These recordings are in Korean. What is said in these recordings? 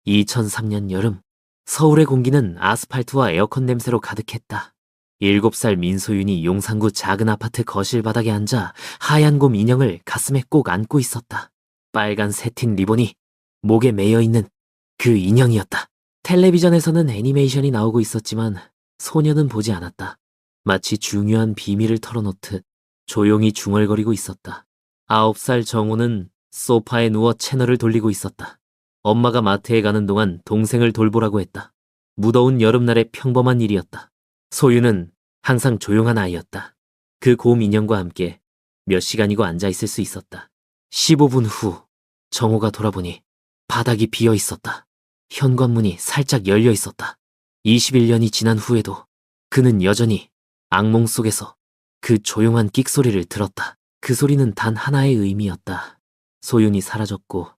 2003년 여름, 서울의 공기는 아스팔트와 에어컨 냄새로 가득했다. 7살 민소윤이 용산구 작은 아파트 거실 바닥에 앉아 하얀 곰 인형을 가슴에 꼭 안고 있었다. 빨간 새틴 리본이 목에 매여 있는 그 인형이었다. 텔레비전에서는 애니메이션이 나오고 있었지만 소녀는 보지 않았다. 마치 중요한 비밀을 털어놓듯 조용히 중얼거리고 있었다. 9살 정호는 소파에 누워 채널을 돌리고 있었다. 엄마가 마트에 가는 동안 동생을 돌보라고 했다. 무더운 여름날의 평범한 일이었다. 소유는 항상 조용한 아이였다. 그 곰 인형과 함께 몇 시간이고 앉아있을 수 있었다. 15분 후 정호가 돌아보니 바닥이 비어 있었다. 현관문이 살짝 열려 있었다. 21년이 지난 후에도 그는 여전히 악몽 속에서 그 조용한 끽소리를 들었다. 그 소리는 단 하나의 의미였다. 소윤이 사라졌고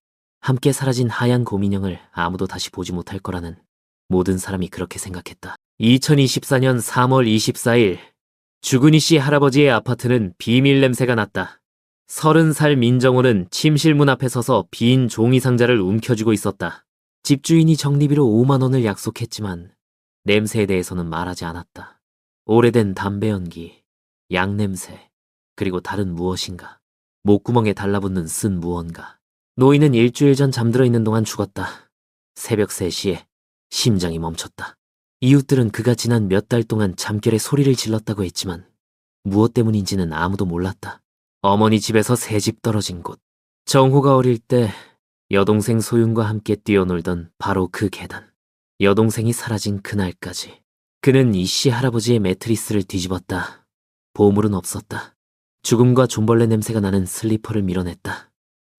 함께 사라진 하얀 곰인형을 아무도 다시 보지 못할 거라는 모든 사람이 그렇게 생각했다. 2024년 3월 24일 주근희 씨 할아버지의 아파트는 비밀 냄새가 났다. 30살 민정호는 침실 문 앞에 서서 빈 종이 상자를 움켜쥐고 있었다. 집주인이 적립비로 5만 원을 약속했지만 냄새에 대해서는 말하지 않았다. 오래된 담배 연기, 양 냄새, 그리고 다른 무엇인가. 목구멍에 달라붙는 쓴 무언가. 노인은 일주일 전 잠들어 있는 동안 죽었다. 새벽 3시에 심장이 멈췄다. 이웃들은 그가 지난 몇 달 동안 잠결에 소리를 질렀다고 했지만 무엇 때문인지는 아무도 몰랐다. 어머니 집에서 새 집 떨어진 곳. 정호가 어릴 때 여동생 소윤과 함께 뛰어놀던 바로 그 계단. 여동생이 사라진 그날까지. 그는 이씨 할아버지의 매트리스를 뒤집었다. 보물은 없었다. 죽음과 존벌레 냄새가 나는 슬리퍼를 밀어냈다.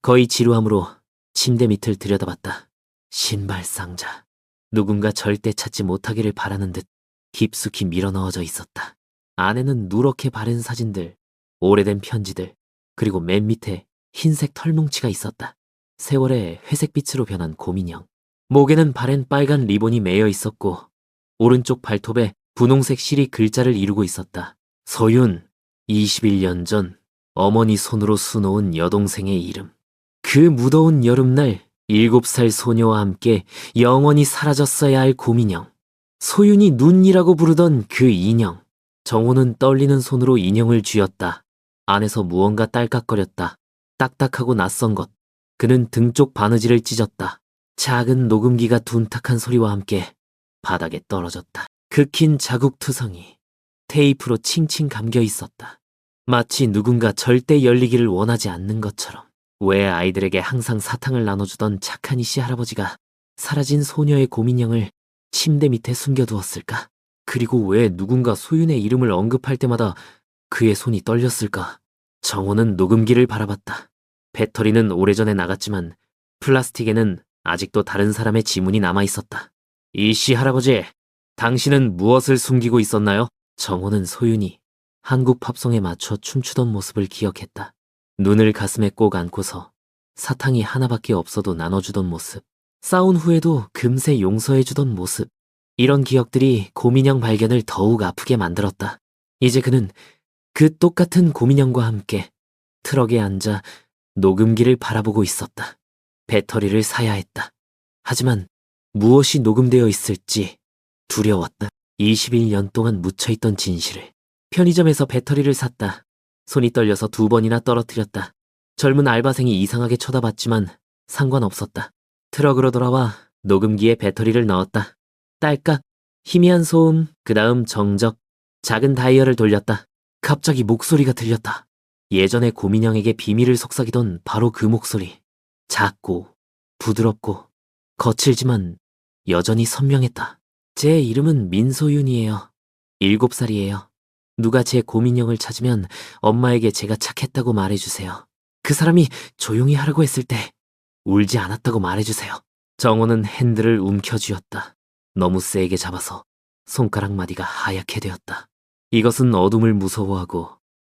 거의 지루함으로 침대 밑을 들여다봤다. 신발 상자. 누군가 절대 찾지 못하기를 바라는 듯 깊숙이 밀어넣어져 있었다. 안에는 누렇게 바른 사진들, 오래된 편지들, 그리고 맨 밑에 흰색 털뭉치가 있었다. 세월의 회색빛으로 변한 곰인형. 목에는 바랜 빨간 리본이 매여 있었고 오른쪽 발톱에 분홍색 실이 글자를 이루고 있었다. 소윤, 21년 전 어머니 손으로 수놓은 여동생의 이름. 그 무더운 여름날 7살 소녀와 함께 영원히 사라졌어야 할 곰인형. 소윤이 눈이라고 부르던 그 인형. 정호는 떨리는 손으로 인형을 쥐었다. 안에서 무언가 딸깍거렸다. 딱딱하고 낯선 것. 그는 등 쪽 바느질을 찢었다. 작은 녹음기가 둔탁한 소리와 함께 바닥에 떨어졌다. 그 긴 자국투성이 테이프로 칭칭 감겨 있었다. 마치 누군가 절대 열리기를 원하지 않는 것처럼. 왜 아이들에게 항상 사탕을 나눠주던 착한 이씨 할아버지가 사라진 소녀의 곰인형을 침대 밑에 숨겨두었을까? 그리고 왜 누군가 소윤의 이름을 언급할 때마다 그의 손이 떨렸을까? 정호는 녹음기를 바라봤다. 배터리는 오래전에 나갔지만 플라스틱에는 아직도 다른 사람의 지문이 남아있었다. 이씨 할아버지, 당신은 무엇을 숨기고 있었나요? 정호는 소윤이 한국 팝송에 맞춰 춤추던 모습을 기억했다. 눈을 가슴에 꼭 안고서 사탕이 하나밖에 없어도 나눠주던 모습. 싸운 후에도 금세 용서해주던 모습. 이런 기억들이 곰인형 발견을 더욱 아프게 만들었다. 이제 그는 그 똑같은 곰인형과 함께 트럭에 앉아 녹음기를 바라보고 있었다. 배터리를 사야 했다. 하지만 무엇이 녹음되어 있을지 두려웠다. 21년 동안 묻혀있던 진실을. 편의점에서 배터리를 샀다. 손이 떨려서 2번이나 떨어뜨렸다. 젊은 알바생이 이상하게 쳐다봤지만 상관없었다. 트럭으로 돌아와 녹음기에 배터리를 넣었다. 딸깍, 희미한 소음, 그 다음 정적, 작은 다이얼을 돌렸다. 갑자기 목소리가 들렸다. 예전에 곰인형에게 비밀을 속삭이던 바로 그 목소리. 작고 부드럽고 거칠지만 여전히 선명했다. 제 이름은 민소윤이에요. 7살이에요. 누가 제 곰인형을 찾으면 엄마에게 제가 착했다고 말해주세요. 그 사람이 조용히 하라고 했을 때 울지 않았다고 말해주세요. 정호는 핸들을 움켜쥐었다. 너무 세게 잡아서 손가락 마디가 하얗게 되었다. 이것은 어둠을 무서워하고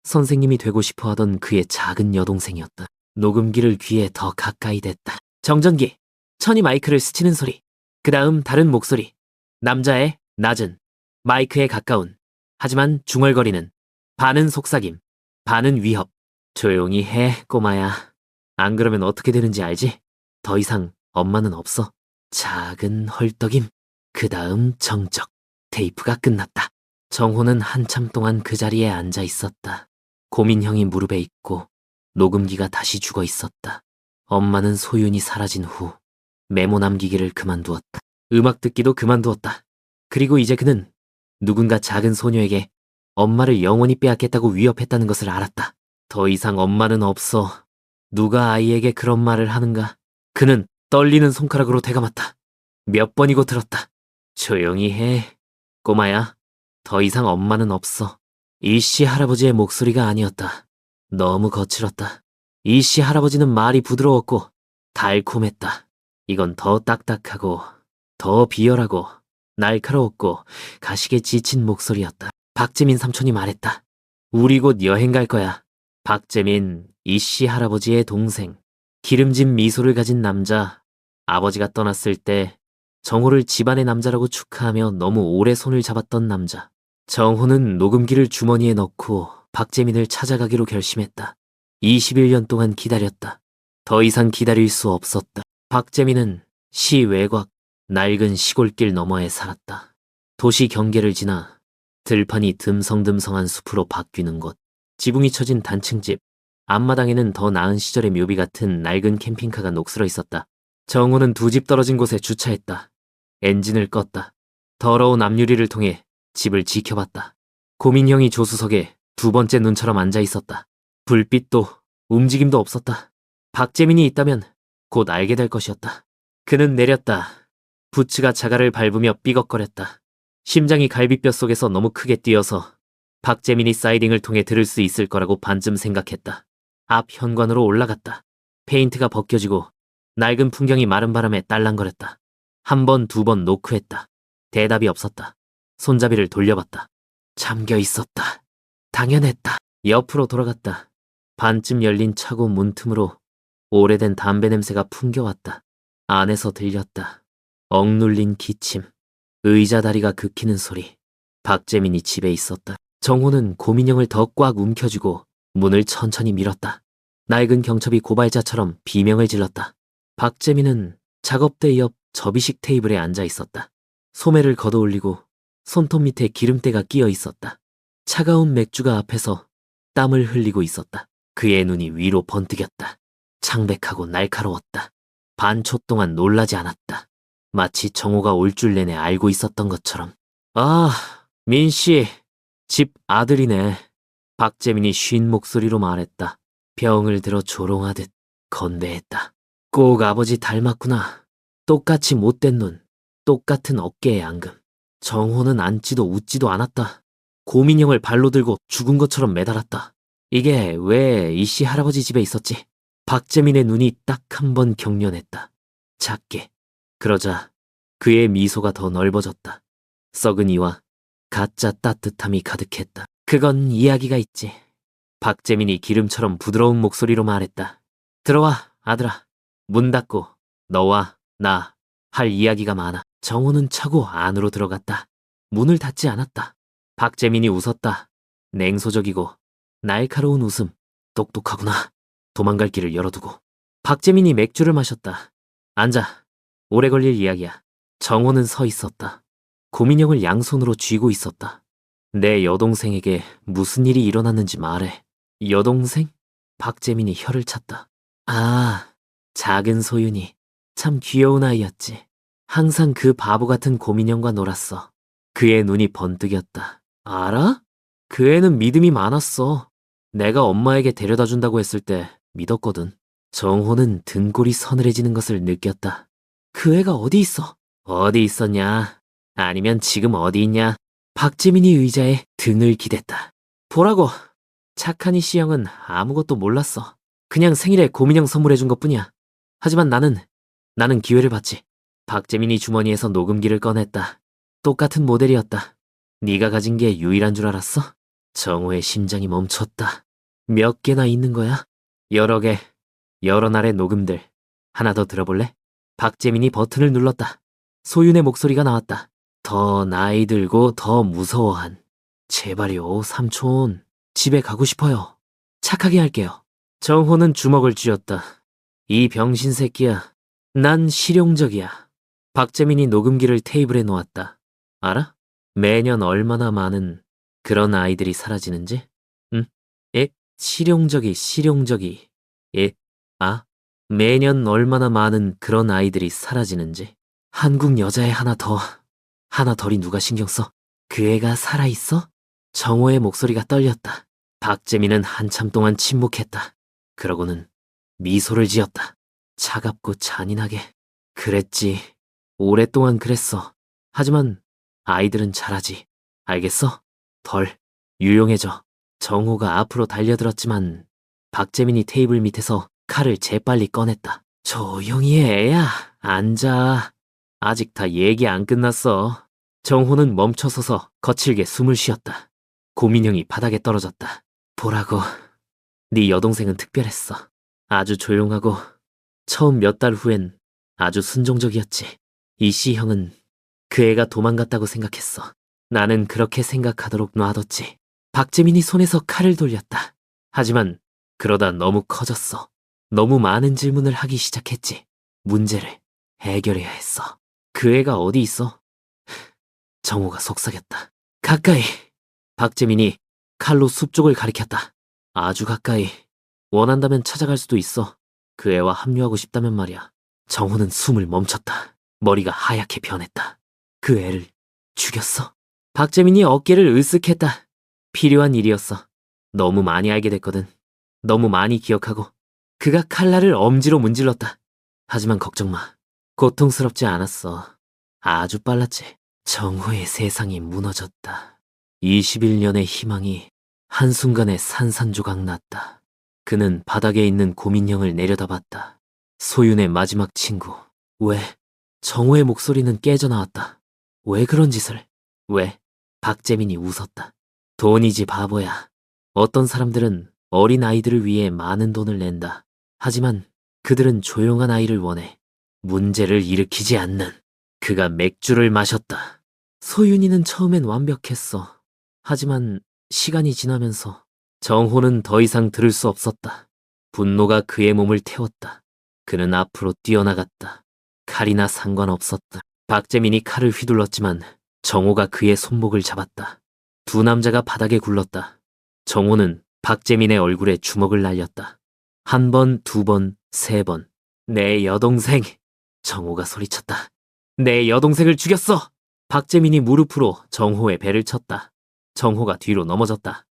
선생님이 되고 싶어하던 그의 작은 여동생이었다. 녹음기를 귀에 더 가까이 댔다. 정전기, 천이 마이크를 스치는 소리, 그 다음 다른 목소리. 남자의 낮은, 마이크에 가까운, 하지만 중얼거리는, 반은 속삭임, 반은 위협. 조용히 해, 꼬마야. 안 그러면 어떻게 되는지 알지? 더 이상 엄마는 없어. 작은 헐떡임. 그 다음 정적. 테이프가 끝났다. 정호는 한참 동안 그 자리에 앉아 있었다. 고민형이 무릎에 있고 녹음기가 다시 죽어 있었다. 엄마는 소윤이 사라진 후 메모 남기기를 그만두었다. 음악 듣기도 그만두었다. 그리고 이제 그는 누군가 작은 소녀에게 엄마를 영원히 빼앗겠다고 위협했다는 것을 알았다. 더 이상 엄마는 없어. 누가 아이에게 그런 말을 하는가? 그는 떨리는 손가락으로 되감았다. 몇 번이고 들었다. 조용히 해. 꼬마야, 더 이상 엄마는 없어. 이씨 할아버지의 목소리가 아니었다. 너무 거칠었다. 이씨 할아버지는 말이 부드러웠고 달콤했다. 이건 더 딱딱하고 더 비열하고 날카로웠고 가식에 지친 목소리였다. 박재민 삼촌이 말했다. 우리 곧 여행 갈 거야. 박재민, 이씨 할아버지의 동생. 기름진 미소를 가진 남자. 아버지가 떠났을 때 정호를 집안의 남자라고 축하하며 너무 오래 손을 잡았던 남자. 정호는 녹음기를 주머니에 넣고 박재민을 찾아가기로 결심했다. 21년 동안 기다렸다. 더 이상 기다릴 수 없었다. 박재민은 시 외곽 낡은 시골길 너머에 살았다. 도시 경계를 지나 들판이 듬성듬성한 숲으로 바뀌는 곳. 지붕이 쳐진 단층집. 앞마당에는 더 나은 시절의 묘비 같은 낡은 캠핑카가 녹슬어 있었다. 정호는 두 집 떨어진 곳에 주차했다. 엔진을 껐다. 더러운 앞유리를 통해 집을 지켜봤다. 고민형이 조수석에 두 번째 눈처럼 앉아 있었다. 불빛도 움직임도 없었다. 박재민이 있다면 곧 알게 될 것이었다. 그는 내렸다. 부츠가 자갈을 밟으며 삐걱거렸다. 심장이 갈비뼈 속에서 너무 크게 뛰어서 박재민이 사이딩을 통해 들을 수 있을 거라고 반쯤 생각했다. 앞 현관으로 올라갔다. 페인트가 벗겨지고 낡은 풍경이 마른 바람에 딸랑거렸다. 한 번, 두 번 노크했다. 대답이 없었다. 손잡이를 돌려봤다. 잠겨 있었다. 당연했다. 옆으로 돌아갔다. 반쯤 열린 차고 문틈으로 오래된 담배 냄새가 풍겨왔다. 안에서 들렸다. 억눌린 기침. 의자 다리가 긁히는 소리. 박재민이 집에 있었다. 정호는 고민형을 더 꽉 움켜쥐고 문을 천천히 밀었다. 낡은 경첩이 고발자처럼 비명을 질렀다. 박재민은 작업대 옆 접이식 테이블에 앉아 있었다. 소매를 걷어올리고 손톱 밑에 기름때가 끼어 있었다. 차가운 맥주가 앞에서 땀을 흘리고 있었다. 그의 눈이 위로 번뜩였다. 창백하고 날카로웠다. 반초 동안 놀라지 않았다. 마치 정호가 올 줄 내내 알고 있었던 것처럼. 아, 민씨, 집 아들이네. 박재민이 쉰 목소리로 말했다. 병을 들어 조롱하듯 건배했다. 꼭 아버지 닮았구나. 똑같이 못된 눈, 똑같은 어깨의 앙금. 정호는 앉지도 웃지도 않았다. 고민형을 발로 들고 죽은 것처럼 매달았다. 이게 왜 이씨 할아버지 집에 있었지? 박재민의 눈이 딱 한 번 경련했다. 작게. 그러자 그의 미소가 더 넓어졌다. 썩은 이와 가짜 따뜻함이 가득했다. 그건 이야기가 있지. 박재민이 기름처럼 부드러운 목소리로 말했다. 들어와, 아들아. 문 닫고 너와 나 할 이야기가 많아. 정호는 차고 안으로 들어갔다. 문을 닫지 않았다. 박재민이 웃었다. 냉소적이고 날카로운 웃음. 똑똑하구나. 도망갈 길을 열어두고. 박재민이 맥주를 마셨다. 앉아. 오래 걸릴 이야기야. 정호는 서 있었다. 고민형을 양손으로 쥐고 있었다. 내 여동생에게 무슨 일이 일어났는지 말해. 여동생? 박재민이 혀를 찼다. 아, 작은 소윤이. 참 귀여운 아이였지. 항상 그 바보 같은 고민형과 놀았어. 그의 눈이 번뜩였다. 알아? 그 애는 믿음이 많았어. 내가 엄마에게 데려다 준다고 했을 때 믿었거든. 정호는 등골이 서늘해지는 것을 느꼈다. 그 애가 어디 있어? 어디 있었냐? 아니면 지금 어디 있냐? 박재민이 의자에 등을 기댔다. 보라고. 착한 이씨 형은 아무것도 몰랐어. 그냥 생일에 고민형 선물해준 것뿐이야. 하지만 나는 기회를 봤지. 박재민이 주머니에서 녹음기를 꺼냈다. 똑같은 모델이었다. 네가 가진 게 유일한 줄 알았어? 정호의 심장이 멈췄다. 몇 개나 있는 거야? 여러 개, 여러 날의 녹음들. 하나 더 들어볼래? 박재민이 버튼을 눌렀다. 소윤의 목소리가 나왔다. 더 나이 들고 더 무서워한. 제발요, 삼촌. 집에 가고 싶어요. 착하게 할게요. 정호는 주먹을 쥐었다. 이 병신 새끼야. 난 실용적이야. 박재민이 녹음기를 테이블에 놓았다. 알아? 매년 얼마나 많은 그런 아이들이 사라지는지? 응? 실용적이. 예, 매년 얼마나 많은 그런 아이들이 사라지는지. 한국 여자애 하나 덜이 누가 신경 써? 그 애가 살아있어? 정호의 목소리가 떨렸다. 박재민은 한참 동안 침묵했다. 그러고는 미소를 지었다. 차갑고 잔인하게. 그랬지. 오랫동안 그랬어. 하지만 아이들은 잘하지. 알겠어? 덜 유용해져. 정호가 앞으로 달려들었지만 박재민이 테이블 밑에서 칼을 재빨리 꺼냈다. 조용히 해, 애야. 앉아. 아직 다 얘기 안 끝났어. 정호는 멈춰서서 거칠게 숨을 쉬었다. 고민형이 바닥에 떨어졌다. 보라고. 네 여동생은 특별했어. 아주 조용하고 처음 몇 달 후엔 아주 순종적이었지. 이씨 형은 그 애가 도망갔다고 생각했어. 나는 그렇게 생각하도록 놔뒀지. 박재민이 손에서 칼을 돌렸다. 하지만 그러다 너무 커졌어. 너무 많은 질문을 하기 시작했지. 문제를 해결해야 했어. 그 애가 어디 있어? 정호가 속삭였다. 가까이. 박재민이 칼로 숲 쪽을 가리켰다. 아주 가까이. 원한다면 찾아갈 수도 있어. 그 애와 합류하고 싶다면 말이야. 정호는 숨을 멈췄다. 머리가 하얗게 변했다. 그 애를 죽였어? 박재민이 어깨를 으쓱했다. 필요한 일이었어. 너무 많이 알게 됐거든. 너무 많이 기억하고. 그가 칼날을 엄지로 문질렀다. 하지만 걱정 마. 고통스럽지 않았어. 아주 빨랐지. 정호의 세상이 무너졌다. 21년의 희망이 한순간에 산산조각 났다. 그는 바닥에 있는 고민형을 내려다봤다. 소윤의 마지막 친구. 왜? 정호의 목소리는 깨져나왔다. 왜 그런 짓을? 왜? 박재민이 웃었다. 돈이지 바보야. 어떤 사람들은 어린 아이들을 위해 많은 돈을 낸다. 하지만 그들은 조용한 아이를 원해. 문제를 일으키지 않는. 그가 맥주를 마셨다. 소윤이는 처음엔 완벽했어. 하지만 시간이 지나면서 정호는 더 이상 들을 수 없었다. 분노가 그의 몸을 태웠다. 그는 앞으로 뛰어나갔다. 칼이나 상관없었다. 박재민이 칼을 휘둘렀지만 정호가 그의 손목을 잡았다. 두 남자가 바닥에 굴렀다. 정호는 박재민의 얼굴에 주먹을 날렸다. 한 번, 두 번, 세 번. 내 여동생! 정호가 소리쳤다. 내 여동생을 죽였어! 박재민이 무릎으로 정호의 배를 쳤다. 정호가 뒤로 넘어졌다.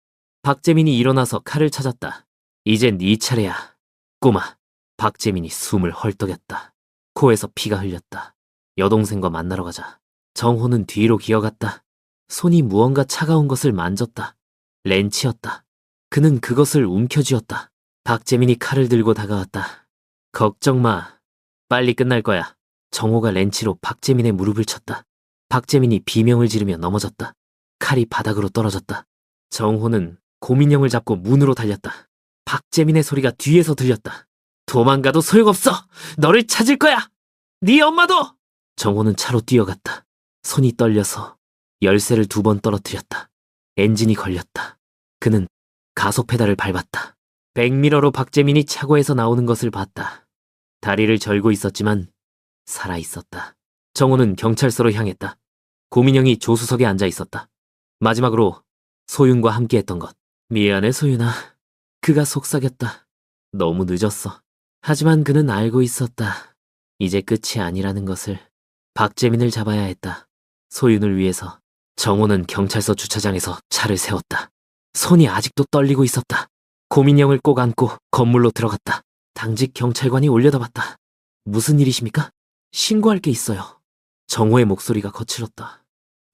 박재민이 일어나서 칼을 찾았다. 이제 네 차례야. 꼬마. 박재민이 숨을 헐떡였다. 코에서 피가 흘렸다. 여동생과 만나러 가자. 정호는 뒤로 기어갔다. 손이 무언가 차가운 것을 만졌다. 렌치였다. 그는 그것을 움켜쥐었다. 박재민이 칼을 들고 다가왔다. 걱정 마. 빨리 끝날 거야. 정호가 렌치로 박재민의 무릎을 쳤다. 박재민이 비명을 지르며 넘어졌다. 칼이 바닥으로 떨어졌다. 정호는 고민형을 잡고 문으로 달렸다. 박재민의 소리가 뒤에서 들렸다. 도망가도 소용없어! 너를 찾을 거야! 네 엄마도! 정호는 차로 뛰어갔다. 손이 떨려서 열쇠를 2번 떨어뜨렸다. 엔진이 걸렸다. 그는 가속 페달을 밟았다. 백미러로 박재민이 차고에서 나오는 것을 봤다. 다리를 절고 있었지만 살아있었다. 정호는 경찰서로 향했다. 고민형이 조수석에 앉아 있었다. 마지막으로 소윤과 함께했던 것. 미안해 소윤아. 그가 속삭였다. 너무 늦었어. 하지만 그는 알고 있었다. 이제 끝이 아니라는 것을. 박재민을 잡아야 했다. 소윤을 위해서. 정호는 경찰서 주차장에서 차를 세웠다. 손이 아직도 떨리고 있었다. 고민형을 꼭 안고 건물로 들어갔다. 당직 경찰관이 올려다봤다. 무슨 일이십니까? 신고할 게 있어요. 정호의 목소리가 거칠었다.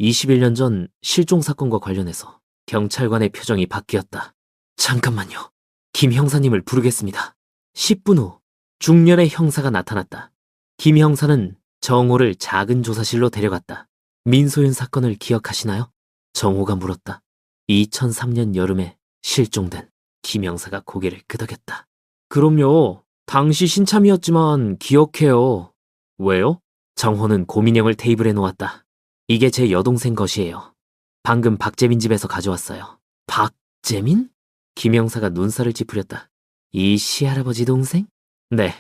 21년 전 실종 사건과 관련해서 경찰관의 표정이 바뀌었다. 잠깐만요. 김 형사님을 부르겠습니다. 10분 후 중년의 형사가 나타났다. 김 형사는 정호를 작은 조사실로 데려갔다. 민소윤 사건을 기억하시나요? 정호가 물었다. 2003년 여름에 실종된. 김 형사가 고개를 끄덕였다. 그럼요. 당시 신참이었지만 기억해요. 왜요? 정호는 고민형을 테이블에 놓았다. 이게 제 여동생 것이에요. 방금 박재민 집에서 가져왔어요. 박재민? 김 형사가 눈살을 찌푸렸다. 이 시할아버지 동생? 네,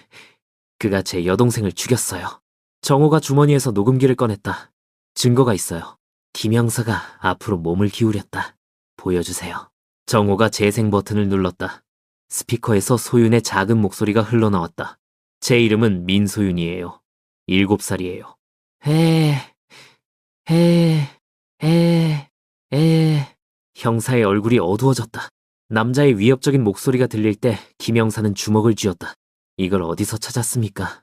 그가 제 여동생을 죽였어요. 정호가 주머니에서 녹음기를 꺼냈다. 증거가 있어요. 김 형사가 앞으로 몸을 기울였다. 보여주세요. 정호가 재생 버튼을 눌렀다. 스피커에서 소윤의 작은 목소리가 흘러나왔다. 제 이름은 민소윤이에요. 7살이에요. 에, 에. 형사의 얼굴이 어두워졌다. 남자의 위협적인 목소리가 들릴 때 김 형사는 주먹을 쥐었다. 이걸 어디서 찾았습니까?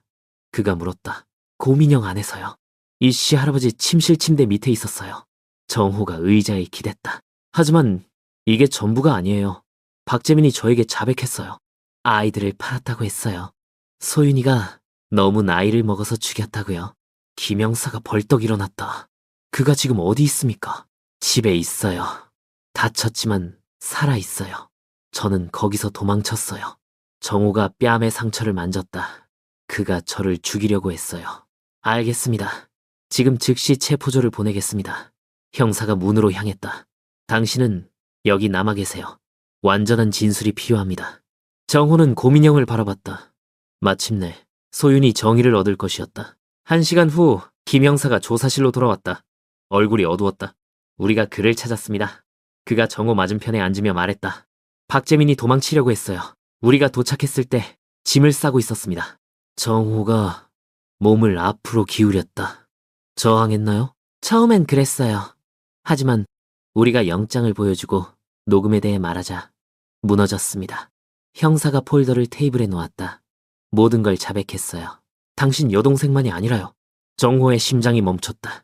그가 물었다. 고민형 안에서요. 이씨 할아버지 침실 침대 밑에 있었어요. 정호가 의자에 기댔다. 하지만 이게 전부가 아니에요. 박재민이 저에게 자백했어요. 아이들을 팔았다고 했어요. 소윤이가 너무 나이를 먹어서 죽였다고요. 김 형사가 벌떡 일어났다. 그가 지금 어디 있습니까? 집에 있어요. 다쳤지만 살아있어요. 저는 거기서 도망쳤어요. 정호가 뺨의 상처를 만졌다. 그가 저를 죽이려고 했어요. 알겠습니다. 지금 즉시 체포조를 보내겠습니다. 형사가 문으로 향했다. 당신은 여기 남아 계세요. 완전한 진술이 필요합니다. 정호는 고민형을 바라봤다. 마침내 소윤이 정의를 얻을 것이었다. 1시간 후 김 형사가 조사실로 돌아왔다. 얼굴이 어두웠다. 우리가 그를 찾았습니다. 그가 정호 맞은편에 앉으며 말했다. 박재민이 도망치려고 했어요. 우리가 도착했을 때 짐을 싸고 있었습니다. 정호가 몸을 앞으로 기울였다. 저항했나요? 처음엔 그랬어요. 하지만 우리가 영장을 보여주고 녹음에 대해 말하자 무너졌습니다. 형사가 폴더를 테이블에 놓았다. 모든 걸 자백했어요. 당신 여동생만이 아니라요. 정호의 심장이 멈췄다.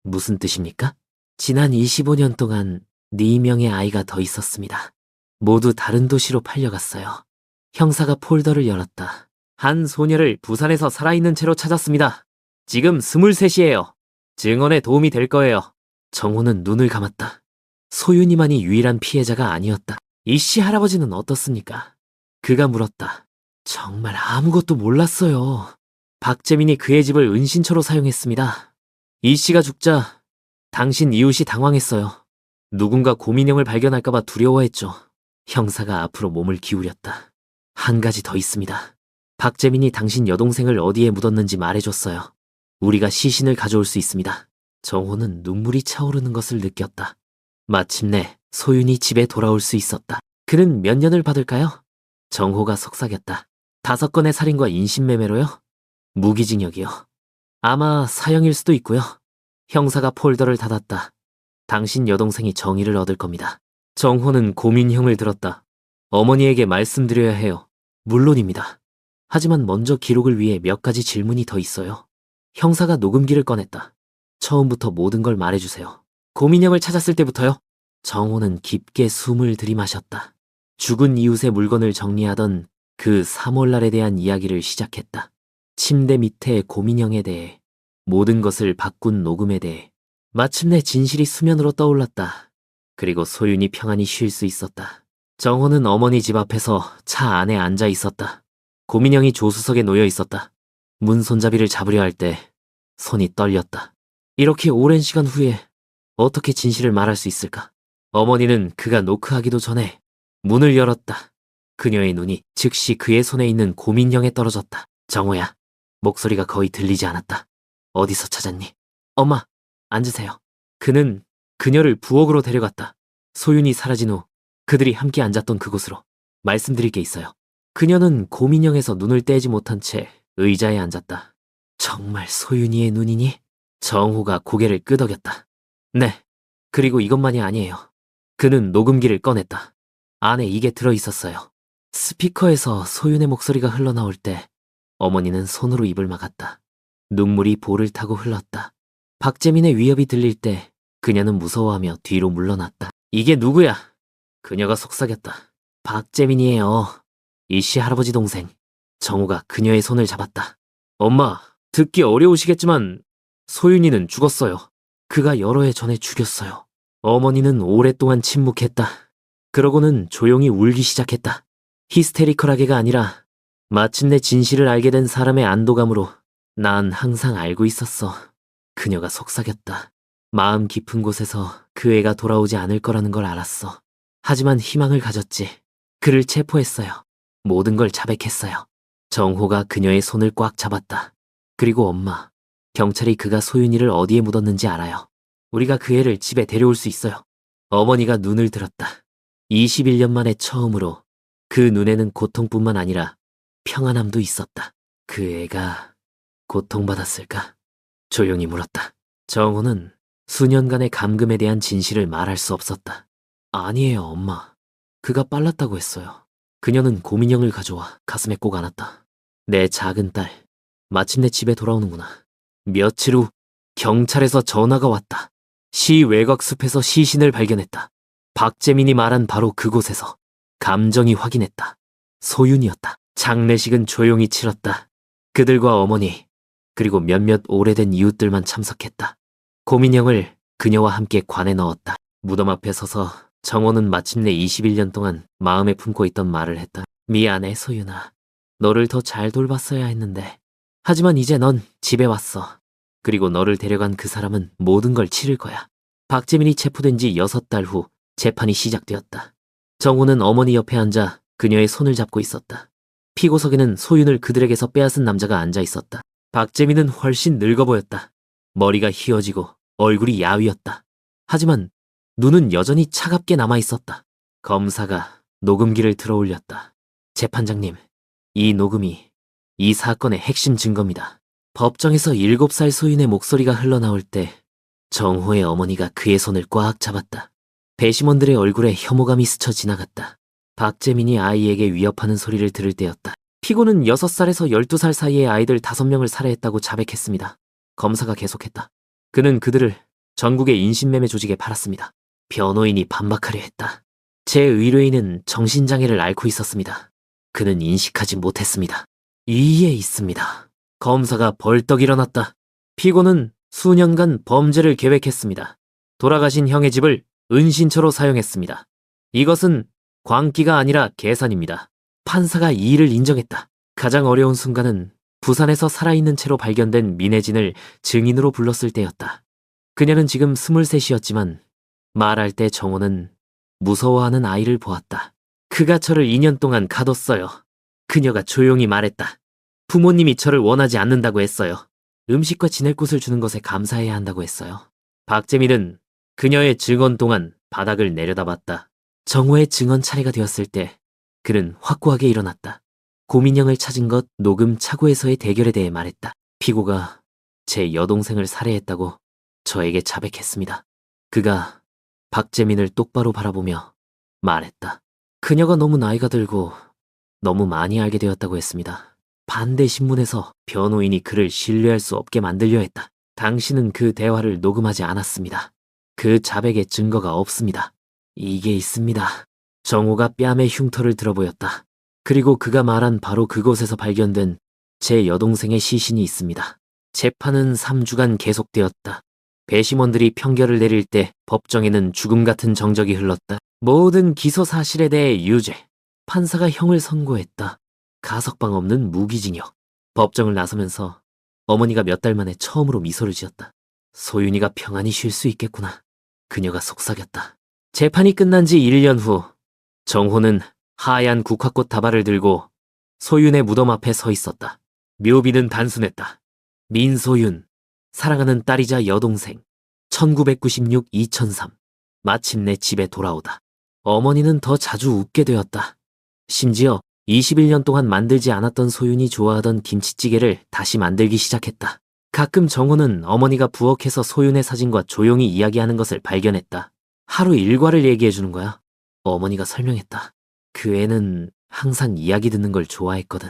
무슨 뜻입니까? 지난 25년 동안 4명의 아이가 더 있었습니다. 모두 다른 도시로 팔려갔어요. 형사가 폴더를 열었다. 한 소녀를 부산에서 살아있는 채로 찾았습니다. 지금 23이에요. 증언에 도움이 될 거예요. 정호는 눈을 감았다. 소윤이만이 유일한 피해자가 아니었다. 이씨 할아버지는 어떻습니까? 그가 물었다. 정말 아무것도 몰랐어요. 박재민이 그의 집을 은신처로 사용했습니다. 이씨가 죽자 당신 이웃이 당황했어요. 누군가 고민형을 발견할까봐 두려워했죠. 형사가 앞으로 몸을 기울였다. 한 가지 더 있습니다. 박재민이 당신 여동생을 어디에 묻었는지 말해줬어요. 우리가 시신을 가져올 수 있습니다. 정호는 눈물이 차오르는 것을 느꼈다. 마침내 소윤이 집에 돌아올 수 있었다. 그는 몇 년을 받을까요? 정호가 속삭였다. 5건의 살인과 인신매매로요? 무기징역이요. 아마 사형일 수도 있고요. 형사가 폴더를 닫았다. 당신 여동생이 정의를 얻을 겁니다. 정호는 고민형을 들었다. 어머니에게 말씀드려야 해요. 물론입니다. 하지만 먼저 기록을 위해 몇 가지 질문이 더 있어요. 형사가 녹음기를 꺼냈다. 처음부터 모든 걸 말해주세요. 고민형을 찾았을 때부터요? 정호는 깊게 숨을 들이마셨다. 죽은 이웃의 물건을 정리하던 그 3월날에 대한 이야기를 시작했다. 침대 밑에 고민형에 대해, 모든 것을 바꾼 녹음에 대해. 마침내 진실이 수면으로 떠올랐다. 그리고 소윤이 평안히 쉴 수 있었다. 정호는 어머니 집 앞에서 차 안에 앉아 있었다. 고민형이 조수석에 놓여 있었다. 문 손잡이를 잡으려 할 때 손이 떨렸다. 이렇게 오랜 시간 후에 어떻게 진실을 말할 수 있을까? 어머니는 그가 노크하기도 전에 문을 열었다. 그녀의 눈이 즉시 그의 손에 있는 고민형에 떨어졌다. 정호야. 목소리가 거의 들리지 않았다. 어디서 찾았니? 엄마, 앉으세요. 그는 그녀를 부엌으로 데려갔다. 소윤이 사라진 후 그들이 함께 앉았던 그곳으로. 말씀드릴 게 있어요. 그녀는 고민형에서 눈을 떼지 못한 채 의자에 앉았다. 정말 소윤이의 눈이니? 정호가 고개를 끄덕였다. 네, 그리고 이것만이 아니에요. 그는 녹음기를 꺼냈다. 안에 이게 들어있었어요. 스피커에서 소윤의 목소리가 흘러나올 때 어머니는 손으로 입을 막았다. 눈물이 볼을 타고 흘렀다. 박재민의 위협이 들릴 때 그녀는 무서워하며 뒤로 물러났다. 이게 누구야? 그녀가 속삭였다. 박재민이에요. 이씨 할아버지 동생. 정호가 그녀의 손을 잡았다. 엄마, 듣기 어려우시겠지만 소윤이는 죽었어요. 그가 여러 해 전에 죽였어요. 어머니는 오랫동안 침묵했다. 그러고는 조용히 울기 시작했다. 히스테리컬하게가 아니라 마침내 진실을 알게 된 사람의 안도감으로. 난 항상 알고 있었어. 그녀가 속삭였다. 마음 깊은 곳에서 그 애가 돌아오지 않을 거라는 걸 알았어. 하지만 희망을 가졌지. 그를 체포했어요. 모든 걸 자백했어요. 정호가 그녀의 손을 꽉 잡았다. 그리고 엄마, 경찰이 그가 소윤이를 어디에 묻었는지 알아요. 우리가 그 애를 집에 데려올 수 있어요. 어머니가 눈을 들었다. 21년 만에 처음으로 그 눈에는 고통뿐만 아니라 평안함도 있었다. 그 애가 고통받았을까? 조용히 물었다. 정호는 수년간의 감금에 대한 진실을 말할 수 없었다. 아니에요, 엄마. 그가 빨랐다고 했어요. 그녀는 고민형을 가져와 가슴에 꼭 안았다. 내 작은 딸, 마침내 집에 돌아오는구나. 며칠 후 경찰에서 전화가 왔다. 시 외곽 숲에서 시신을 발견했다. 박재민이 말한 바로 그곳에서 감정이 확인했다. 소윤이었다. 장례식은 조용히 치렀다. 그들과 어머니, 그리고 몇몇 오래된 이웃들만 참석했다. 고민형을 그녀와 함께 관에 넣었다. 무덤 앞에 서서 정호는 마침내 21년 동안 마음에 품고 있던 말을 했다. 미안해, 소윤아. 너를 더 잘 돌봤어야 했는데. 하지만 이제 넌 집에 왔어. 그리고 너를 데려간 그 사람은 모든 걸 치를 거야. 박재민이 체포된 지 6달 후 재판이 시작되었다. 정호는 어머니 옆에 앉아 그녀의 손을 잡고 있었다. 피고석에는 소윤을 그들에게서 빼앗은 남자가 앉아 있었다. 박재민은 훨씬 늙어 보였다. 머리가 휘어지고 얼굴이 야위었다. 하지만 눈은 여전히 차갑게 남아 있었다. 검사가 녹음기를 들어 올렸다. 재판장님, 이 녹음이 이 사건의 핵심 증거입니다. 법정에서 7살 소윤의 목소리가 흘러나올 때 정호의 어머니가 그의 손을 꽉 잡았다. 배심원들의 얼굴에 혐오감이 스쳐 지나갔다. 박재민이 아이에게 위협하는 소리를 들을 때였다. 피고는 6살에서 12살 사이의 아이들 5명을 살해했다고 자백했습니다. 검사가 계속했다. 그는 그들을 전국의 인신매매 조직에 팔았습니다. 변호인이 반박하려 했다. 제 의뢰인은 정신장애를 앓고 있었습니다. 그는 인식하지 못했습니다. 이에 있습니다. 검사가 벌떡 일어났다. 피고는 수년간 범죄를 계획했습니다. 돌아가신 형의 집을 은신처로 사용했습니다. 이것은 광기가 아니라 계산입니다. 판사가 이 일을 인정했다. 가장 어려운 순간은 부산에서 살아있는 채로 발견된 민혜진을 증인으로 불렀을 때였다. 그녀는 지금 23이었지만 말할 때 정호는 무서워하는 아이를 보았다. 그가 저를 2년 동안 가뒀어요. 그녀가 조용히 말했다. 부모님이 저를 원하지 않는다고 했어요. 음식과 지낼 곳을 주는 것에 감사해야 한다고 했어요. 박재민은 그녀의 증언 동안 바닥을 내려다봤다. 정호의 증언 차례가 되었을 때 그는 확고하게 일어났다. 고민형을 찾은 것 녹음 차고에서의 대결에 대해 말했다. 피고가 제 여동생을 살해했다고 저에게 자백했습니다. 그가 박재민을 똑바로 바라보며 말했다. 그녀가 너무 나이가 들고 너무 많이 알게 되었다고 했습니다. 반대 신문에서 변호인이 그를 신뢰할 수 없게 만들려 했다. 당신은 그 대화를 녹음하지 않았습니다. 그 자백의 증거가 없습니다. 이게 있습니다. 정호가 뺨에 흉터를 들어보였다. 그리고 그가 말한 바로 그곳에서 발견된 제 여동생의 시신이 있습니다. 재판은 3주간 계속되었다. 배심원들이 평결을 내릴 때 법정에는 죽음 같은 정적이 흘렀다. 모든 기소 사실에 대해 유죄. 판사가 형을 선고했다. 가석방 없는 무기징역. 법정을 나서면서 어머니가 몇 달 만에 처음으로 미소를 지었다. 소윤이가 평안히 쉴 수 있겠구나. 그녀가 속삭였다. 재판이 끝난 지 1년 후 정호는 하얀 국화꽃 다발을 들고 소윤의 무덤 앞에 서 있었다. 묘비는 단순했다. 민소윤, 사랑하는 딸이자 여동생, 1996-2003. 마침내 집에 돌아오다. 어머니는 더 자주 웃게 되었다. 심지어 21년 동안 만들지 않았던 소윤이 좋아하던 김치찌개를 다시 만들기 시작했다. 가끔 정호는 어머니가 부엌에서 소윤의 사진과 조용히 이야기하는 것을 발견했다. 하루 일과를 얘기해주는 거야. 어머니가 설명했다. 그 애는 항상 이야기 듣는 걸 좋아했거든.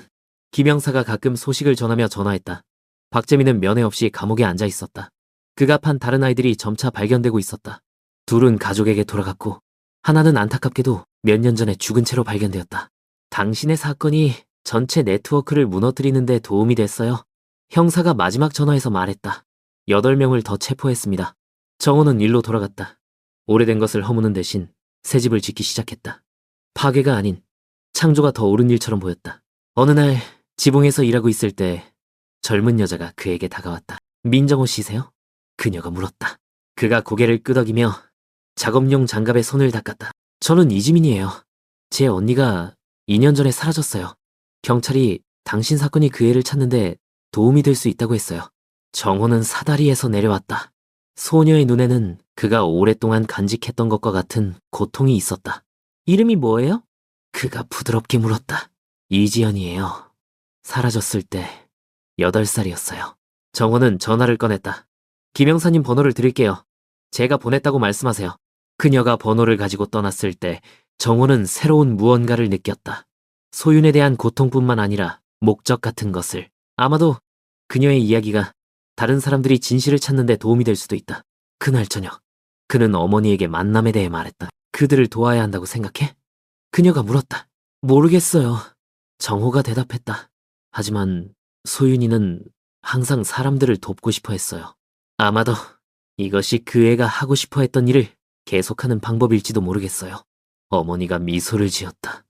김영사가 가끔 소식을 전하며 전화했다. 박재민은 면회 없이 감옥에 앉아 있었다. 그가 판 다른 아이들이 점차 발견되고 있었다. 둘은 가족에게 돌아갔고 하나는 안타깝게도 몇 년 전에 죽은 채로 발견되었다. 당신의 사건이 전체 네트워크를 무너뜨리는 데 도움이 됐어요. 형사가 마지막 전화에서 말했다. 8명을 더 체포했습니다. 정호는 일로 돌아갔다. 오래된 것을 허무는 대신 새 집을 짓기 시작했다. 파괴가 아닌 창조가 더 옳은 일처럼 보였다. 어느 날 지붕에서 일하고 있을 때 젊은 여자가 그에게 다가왔다. 민정호 씨세요? 그녀가 물었다. 그가 고개를 끄덕이며 작업용 장갑에 손을 닦았다. 저는 이지민이에요. 제 언니가 2년 전에 사라졌어요. 경찰이 당신 사건이 그 애를 찾는데 도움이 될 수 있다고 했어요. 정호는 사다리에서 내려왔다. 소녀의 눈에는 그가 오랫동안 간직했던 것과 같은 고통이 있었다. 이름이 뭐예요? 그가 부드럽게 물었다. 이지연이에요. 사라졌을 때 8살이었어요. 정호는 전화를 꺼냈다. 김영사님 번호를 드릴게요. 제가 보냈다고 말씀하세요. 그녀가 번호를 가지고 떠났을 때 정호는 새로운 무언가를 느꼈다. 소윤에 대한 고통뿐만 아니라 목적 같은 것을. 아마도 그녀의 이야기가 다른 사람들이 진실을 찾는 데 도움이 될 수도 있다. 그날 저녁, 그는 어머니에게 만남에 대해 말했다. 그들을 도와야 한다고 생각해? 그녀가 물었다. 모르겠어요. 정호가 대답했다. 하지만 소윤이는 항상 사람들을 돕고 싶어 했어요. 아마도 이것이 그 애가 하고 싶어 했던 일을 계속하는 방법일지도 모르겠어요. 어머니가 미소를 지었다.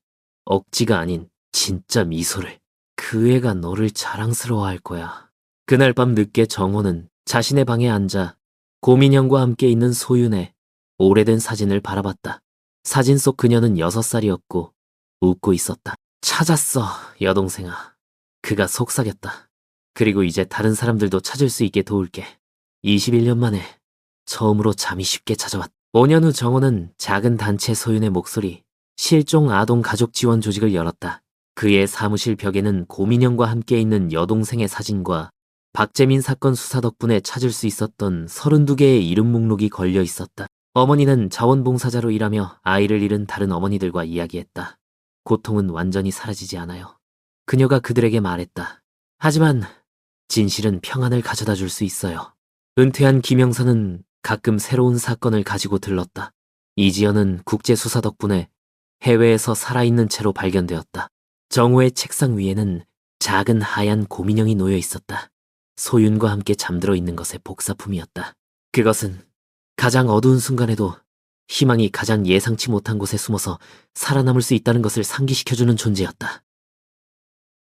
억지가 아닌 진짜 미소를. 그 애가 너를 자랑스러워할 거야. 그날 밤 늦게 정호는 자신의 방에 앉아 고민형과 함께 있는 소윤의 오래된 사진을 바라봤다. 사진 속 그녀는 6살이었고 웃고 있었다. 찾았어, 여동생아. 그가 속삭였다. 그리고 이제 다른 사람들도 찾을 수 있게 도울게. 21년 만에 처음으로 잠이 쉽게 찾아왔다. 5년 후 정호는 작은 단체 소윤의 목소리, 실종 아동 가족 지원 조직을 열었다. 그의 사무실 벽에는 고민형과 함께 있는 여동생의 사진과 박재민 사건 수사 덕분에 찾을 수 있었던 32개의 이름 목록이 걸려 있었다. 어머니는 자원봉사자로 일하며 아이를 잃은 다른 어머니들과 이야기했다. 고통은 완전히 사라지지 않아요. 그녀가 그들에게 말했다. 하지만 진실은 평안을 가져다 줄 수 있어요. 은퇴한 김영사는 가끔 새로운 사건을 가지고 들렀다. 이지연은 국제수사 덕분에 해외에서 살아있는 채로 발견되었다. 정호의 책상 위에는 작은 하얀 고민형이 놓여 있었다. 소윤과 함께 잠들어 있는 것의 복사품이었다. 그것은 가장 어두운 순간에도 희망이 가장 예상치 못한 곳에 숨어서 살아남을 수 있다는 것을 상기시켜주는 존재였다.